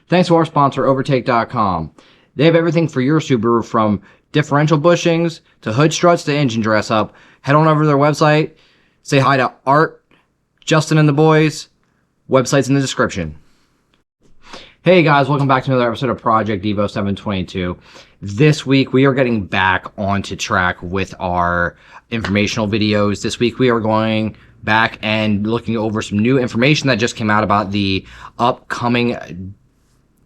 Thanks to our sponsor, Overtake.com. They have everything for your Subaru, from differential bushings to hood struts to engine dress up. Head on over to their website. Say hi to Art, Justin, and the boys. Website's in the description. Hey guys, welcome back to another episode of Project Evo 722. This week we are getting back onto track with our informational videos. This week we are going back and looking over some new information that just came out about the upcoming,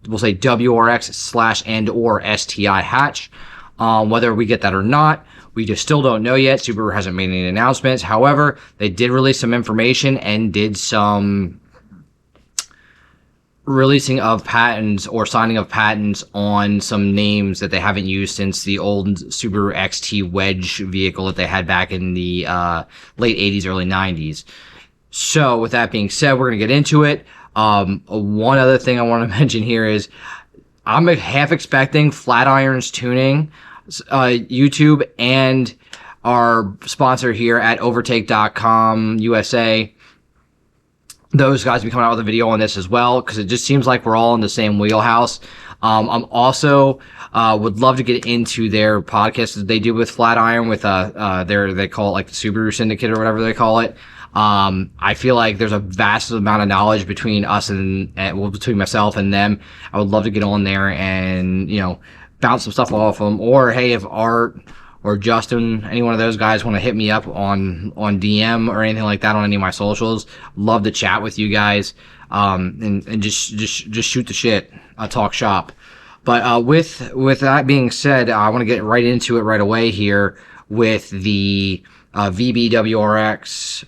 we'll say, WRX / and or STI hatch. Whether we get that or not, we just still don't know yet. Subaru hasn't made any announcements. However, they did release some information and did some releasing of patents or signing of patents on some names that they haven't used since the old Subaru XT Wedge vehicle that they had back in the late 80s, early 90s. So with that being said, we're going to get into it. One other thing I want to mention here is I'm half expecting Flatirons Tuning, YouTube, and our sponsor here at Overtake.com USA, those guys will be coming out with a video on this as well, because it just seems like we're all in the same wheelhouse. I'm also would love to get into their podcast that they do with Flatiron, with they call it like the Subaru Syndicate or whatever they call it. I feel like there's a vast amount of knowledge between us and between myself and them. I would love to get on there and, bounce some stuff off them. Or, hey, if Art or Justin, any one of those guys want to hit me up on DM or anything like that on any of my socials, love to chat with you guys, and just shoot the shit, talk shop. But, with that being said, I want to get right into it right away here with the VBWRX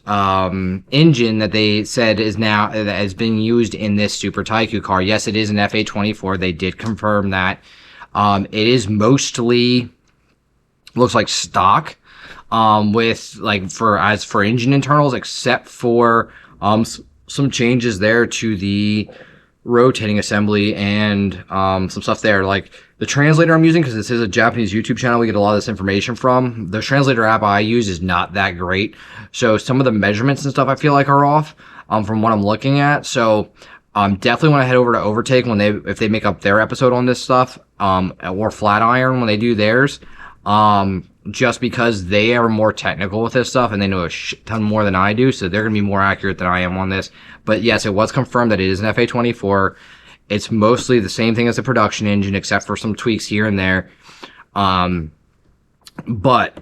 engine that they said that has been used in this Super Tiyko car. Yes, it is an FA24. They did confirm that. It is mostly looks like stock, with for engine internals, except for some changes there to the rotating assembly and some stuff there, like the translator I'm using, because this is a Japanese YouTube channel we get a lot of this information from. The translator app I use is not that great, so some of the measurements and stuff I feel like are off from what I'm looking at. So definitely want to head over to Overtake if they make up their episode on this stuff, or Flatiron when they do theirs, just because they are more technical with this stuff and they know a shit ton more than I do, so they're going to be more accurate than I am on this. But yes, it was confirmed that it is an FA24. It's mostly the same thing as the production engine, except for some tweaks here and there. But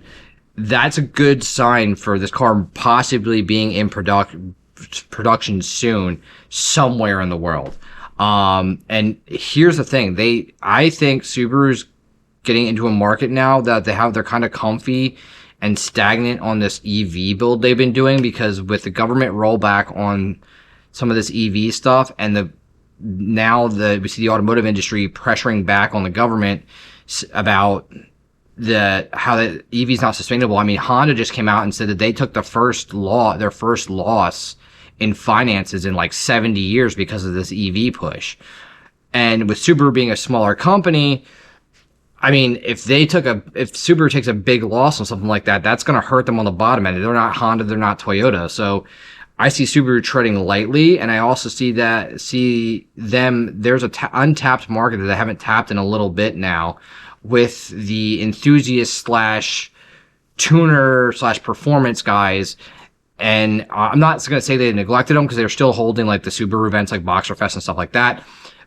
that's a good sign for this car possibly being in production soon somewhere in the world. And here's the thing. I think Subaru's getting into a market now that they're kind of comfy and stagnant on this EV build they've been doing, because with the government rollback on some of this EV stuff, and we see the automotive industry pressuring back on the government about how the EV is not sustainable. I mean, Honda just came out and said that they took their first loss in finances in like 70 years because of this EV push. And with Subaru being a smaller company, I mean, if Subaru takes a big loss on something like that, that's going to hurt them on the bottom end. They're not Honda, they're not Toyota. So I see Subaru treading lightly, and I also see them, there's a untapped market that they haven't tapped in a little bit now, with the enthusiast / tuner / performance guys. And I'm not going to say they neglected them, because they're still holding like the Subaru events like Boxer Fest and stuff like that.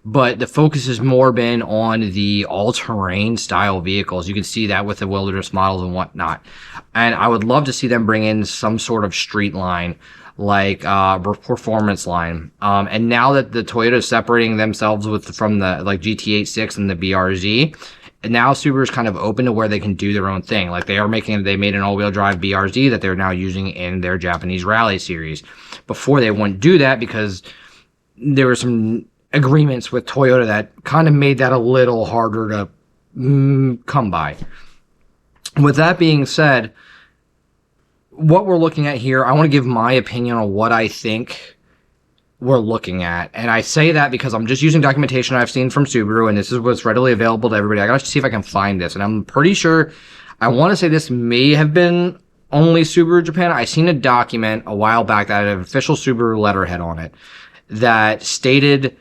But the focus has more been on the all-terrain style vehicles. You can see that with the wilderness models and whatnot. And I would love to see them bring in some sort of street line, like performance line. And now that the Toyota is separating themselves from the like GT86 and the BRZ, and now Subaru's kind of open to where they can do their own thing. Like they made an all-wheel drive BRZ that they're now using in their Japanese rally series. Before they wouldn't do that because there were some agreements with Toyota that kind of made that a little harder to come by. With that being said, what we're looking at here, I want to give my opinion on what I think we're looking at. And I say that because I'm just using documentation I've seen from Subaru, and this is what's readily available to everybody. I gotta see if I can find this. And I'm pretty sure, I want to say this may have been only Subaru Japan. I seen a document a while back that had an official Subaru letterhead on it that stated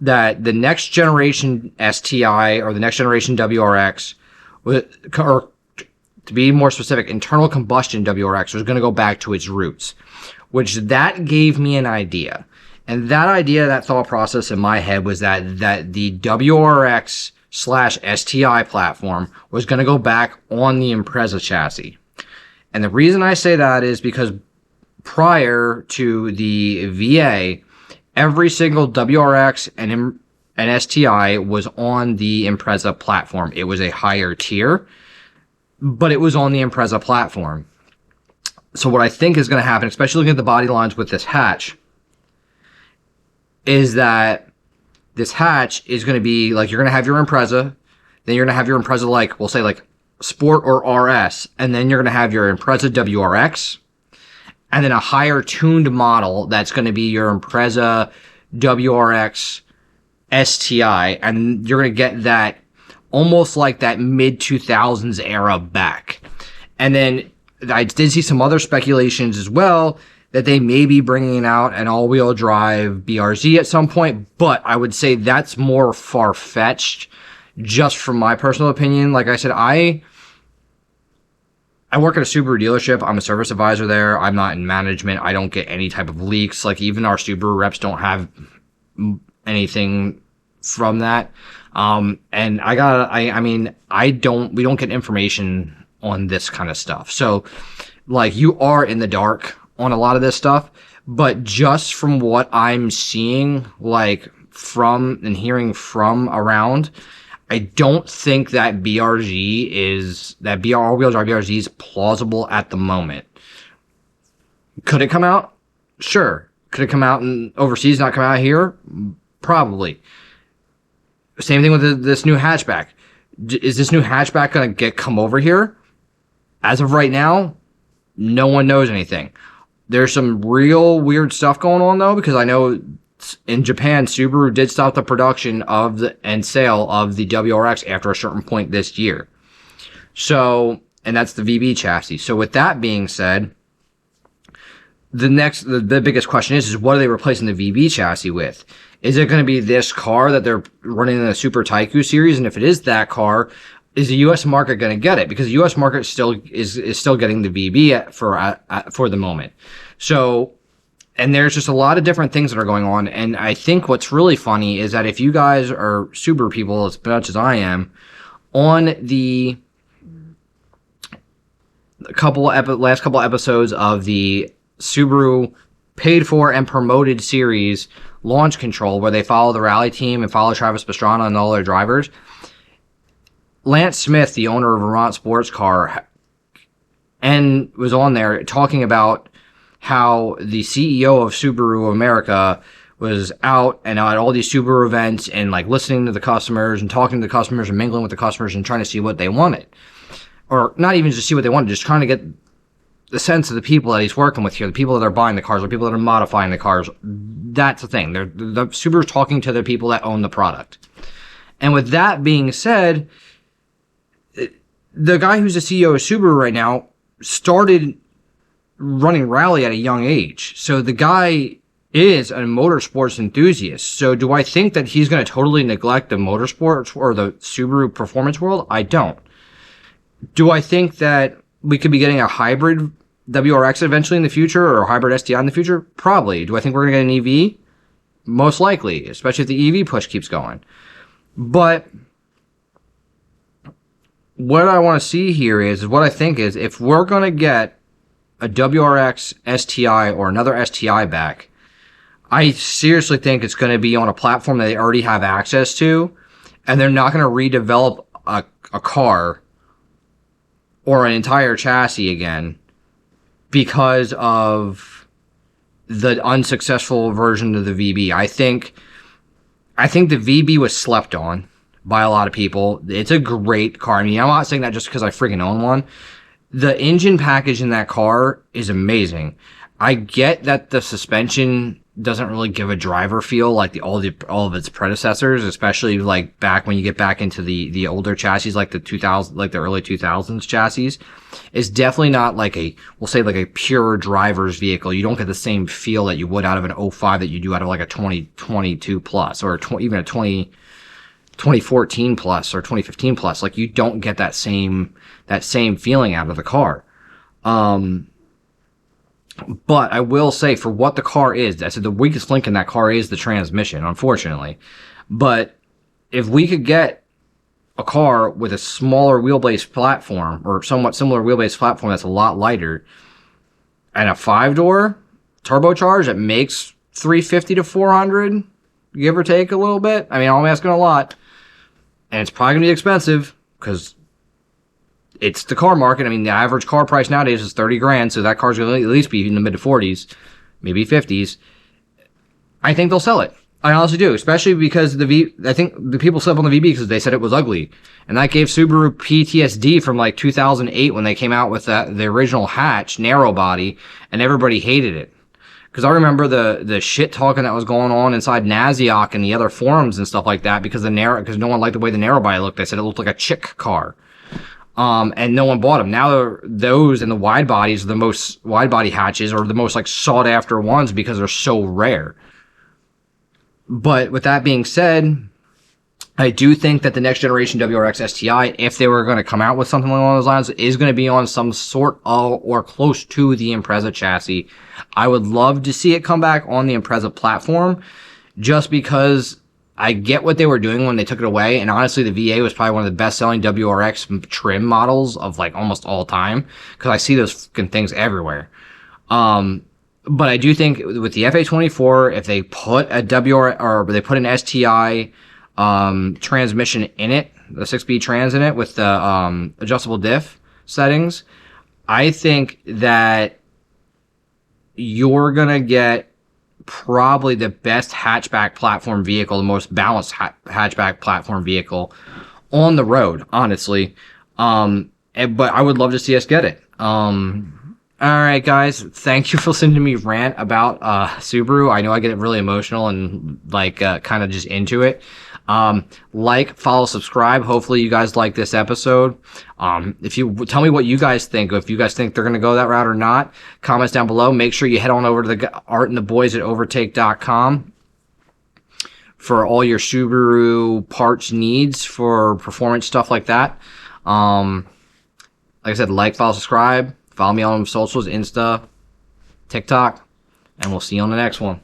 that the next generation STI or the next generation WRX, or to be more specific, internal combustion WRX was going to go back to its roots, which that gave me an idea. And that idea, that thought process in my head was that the WRX / STI platform was going to go back on the Impreza chassis. And the reason I say that is because prior to the VA, every single WRX and STI was on the Impreza platform. It was a higher tier, but it was on the Impreza platform. So what I think is going to happen, especially looking at the body lines with this hatch, is that this hatch is going to be like, you're going to have your Impreza, then you're going to have your Impreza, like, we'll say like Sport or RS, and then you're going to have your Impreza WRX, and then a higher tuned model that's going to be your Impreza WRX STI, and you're going to get that almost like that mid-2000s era back. And then I did see some other speculations as well that they may be bringing out an all-wheel drive BRZ at some point, but I would say that's more far-fetched, just from my personal opinion. Like I said, I work at a Subaru dealership. I'm a service advisor there. I'm not in management. I don't get any type of leaks. Like, even our Subaru reps don't have anything from that. And we don't get information on this kind of stuff. So, like, you are in the dark on a lot of this stuff, but just from what I'm seeing, like, from and hearing from around, I don't think that all-wheel drive BRZ is plausible at the moment. Could it come out? Sure. Could it come out in overseas, not come out here? Probably. Same thing with this new hatchback. Is this new hatchback going to come over here? As of right now, no one knows anything. There's some real weird stuff going on, though, because I know in Japan, Subaru did stop the production and sale of the WRX after a certain point this year. So, and that's the VB chassis. So with that being said, the biggest question is what are they replacing the VB chassis with? Is it going to be this car that they're running in the Super Tiyko series? And if it is that car, is the U.S. market going to get it? Because the U.S. market is still getting the VB for the moment. So, and there's just a lot of different things that are going on. And I think what's really funny is that if you guys are Subaru people as much as I am, on the last couple episodes of the Subaru paid for and promoted series Launch Control, where they follow the rally team and follow Travis Pastrana and all their drivers, Lance Smith, the owner of Vermont Sports Car, and was on there talking about how the CEO of Subaru America was out and at all these Subaru events and like listening to the customers and talking to the customers and mingling with the customers and trying to see what they wanted. Or not even just see what they wanted, just trying to get the sense of the people that he's working with here, the people that are buying the cars, the people that are modifying the cars. That's the thing. The Subaru's talking to the people that own the product. And with that being said, the guy who's the CEO of Subaru right now started running rally at a young age. So the guy is a motorsports enthusiast. So do I think that he's going to totally neglect the motorsports or the Subaru performance world? I don't. Do I think that we could be getting a hybrid WRX eventually in the future or a hybrid STI in the future? Probably. Do I think we're going to get an EV? Most likely, especially if the EV push keeps going. But what I want to see here is what I think is if we're going to get a WRX STI or another STI back, I seriously think it's going to be on a platform that they already have access to, and they're not going to redevelop a car or an entire chassis again because of the unsuccessful version of the VB. I think the VB was slept on by a lot of people. It's a great car. I mean, I'm not saying that just because I freaking own one. The engine package in that car is amazing. I get that the suspension doesn't really give a driver feel like all of its predecessors, especially like back when you get back into the older chassis, like the early 2000s chassis. It's definitely not like we'll say like a pure driver's vehicle. You don't get the same feel that you would out of an '05 that you do out of like a 2022 plus, or even a 2014 plus or 2015 plus. Like, you don't get that same feeling out of the car. But I will say, for what the car is, I said the weakest link in that car is the transmission, unfortunately. But if we could get a car with a smaller wheelbase platform, or somewhat similar wheelbase platform that's a lot lighter, and a 5-door turbocharged that makes 350 to 400, give or take a little bit. I mean, I'm asking a lot. And it's probably going to be expensive, because it's the car market. I mean, the average car price nowadays is 30 grand, so that car's going to at least be in the mid 40s, maybe 50s. I think they'll sell it. I honestly do, especially because I think the people slept on the VB because they said it was ugly. And that gave Subaru PTSD from like 2008 when they came out with the original hatch, narrow body, and everybody hated it. Because I remember the shit talking that was going on inside Naziok and the other forums and stuff like that, because because no one liked the way the narrow body looked. They said it looked like a chick car. And no one bought them. Now those and the wide bodies, the most wide body hatches, are the most like sought after ones because they're so rare. But with that being said, I do think that the next generation WRX STI, if they were going to come out with something along those lines, is going to be on some sort of or close to the Impreza chassis. I would love to see it come back on the Impreza platform, just because I get what they were doing when they took it away, and honestly, the VA was probably one of the best-selling WRX trim models of like almost all time, because I see those fucking things everywhere. But I do think with the FA24, if they put they put an STI transmission in it, the 6-speed trans in it with the adjustable diff settings, I think that you're gonna get probably the best hatchback platform vehicle, the most balanced hatchback platform vehicle on the road, honestly. But I would love to see us get it. Alright guys, thank you for listening to me rant about Subaru. I know I get really emotional and like kind of just into it. Like, follow, subscribe. Hopefully you guys like this episode. If you tell me what you guys think, if you guys think they're going to go that route or not, comments down below. Make sure you head on over to the Art and the Boys at Overtake.com for all your Subaru parts needs for performance stuff like that. Like I said, like, follow, subscribe. Follow me on socials, Insta, TikTok, and we'll see you on the next one.